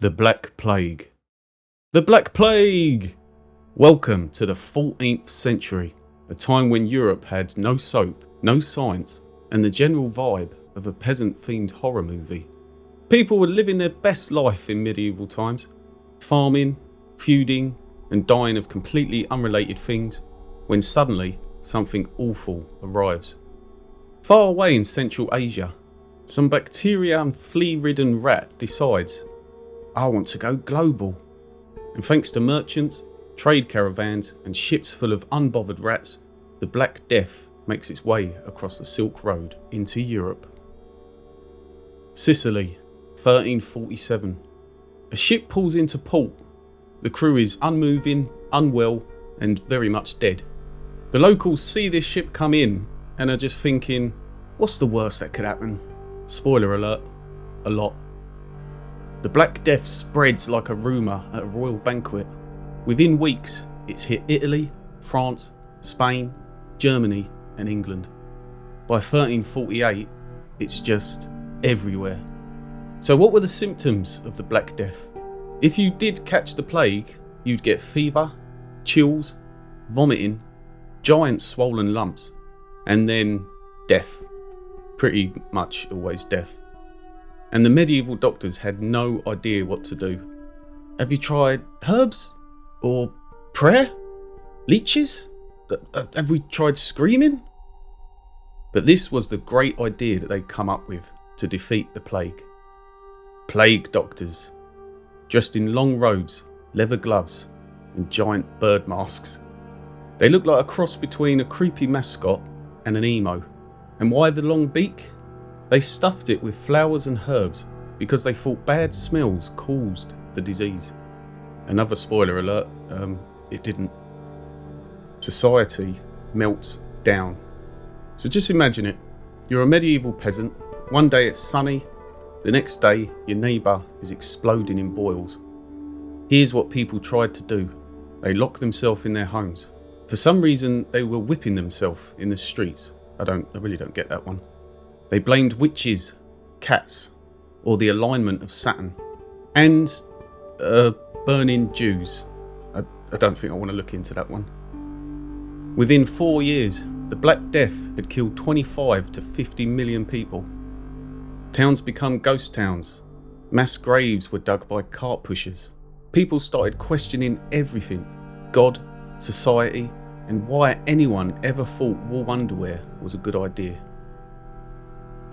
The Black Plague. The Black Plague! Welcome to the 14th century, a time when Europe had no soap, no science, and the general vibe of a peasant-themed horror movie. People were living their best life in medieval times, farming, feuding, and dying of completely unrelated things, when suddenly something awful arrives. Far away in Central Asia, some bacteria and flea-ridden rat decides, I want to go global. And thanks to merchants, trade caravans, and ships full of unbothered rats, the Black Death makes its way across the Silk Road into Europe. Sicily, 1347. A ship pulls into port. The crew is unmoving, unwell, and very much dead. The locals see this ship come in and are just thinking, what's the worst that could happen? Spoiler alert, a lot. The Black Death spreads like a rumour at a royal banquet. Within weeks, it's hit Italy, France, Spain, Germany, and England. By 1348, it's just everywhere. So what were the symptoms of the Black Death? If you did catch the plague, you'd get fever, chills, vomiting, giant swollen lumps, and then death. Pretty much always death. And the medieval doctors had no idea what to do. Have you tried herbs? Or prayer? Leeches? Have we tried screaming? But this was the great idea that they'd come up with to defeat the plague. Plague doctors, dressed in long robes, leather gloves, and giant bird masks. They looked like a cross between a creepy mascot and an emo. And why the long beak? They stuffed it with flowers and herbs because they thought bad smells caused the disease. Another spoiler alert, it didn't. Society melts down. So just imagine it. You're a medieval peasant. One day it's sunny. The next day your neighbour is exploding in boils. Here's what people tried to do. They locked themselves in their homes. For some reason they were whipping themselves in the streets. I really don't get that one. They blamed witches, cats, or the alignment of Saturn, and burning Jews. I don't think I want to look into that one. Within 4 years, the Black Death had killed 25 to 50 million people. Towns become ghost towns. Mass graves were dug by cart pushers. People started questioning everything, God, society, and why anyone ever thought wool underwear was a good idea.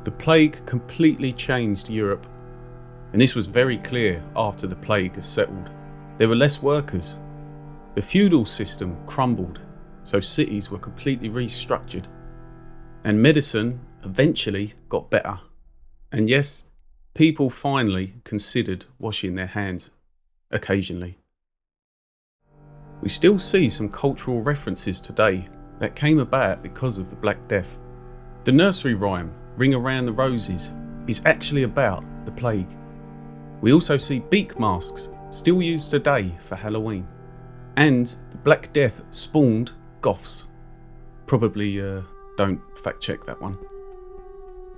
The plague completely changed Europe, and this was very clear after the plague had settled. There were less workers. The feudal system crumbled, so cities were completely restructured, and medicine eventually got better. And yes, people finally considered washing their hands occasionally. We still see some cultural references today that came about because of the Black Death. The nursery rhyme, Ring Around the Roses, is actually about the plague. We also see beak masks, still used today for Halloween. And the Black Death spawned goths. Probably don't fact check that one.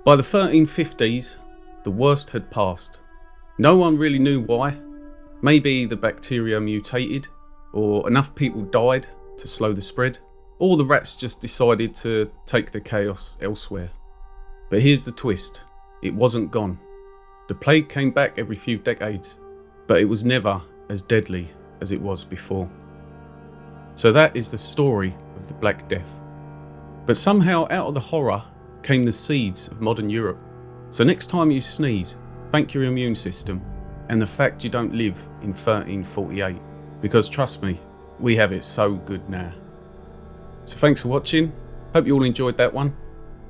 By the 1350s, the worst had passed. No one really knew why. Maybe the bacteria mutated, or enough people died to slow the spread, or the rats just decided to take the chaos elsewhere. But here's the twist, it wasn't gone. The plague came back every few decades, but it was never as deadly as it was before. So that is the story of the Black Death. But somehow out of the horror came the seeds of modern Europe. So next time you sneeze, thank your immune system and the fact you don't live in 1348. Because trust me, we have it so good now. So thanks for watching, hope you all enjoyed that one.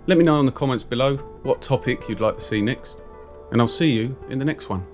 Let me know in the comments below what topic you'd like to see next, and I'll see you in the next one.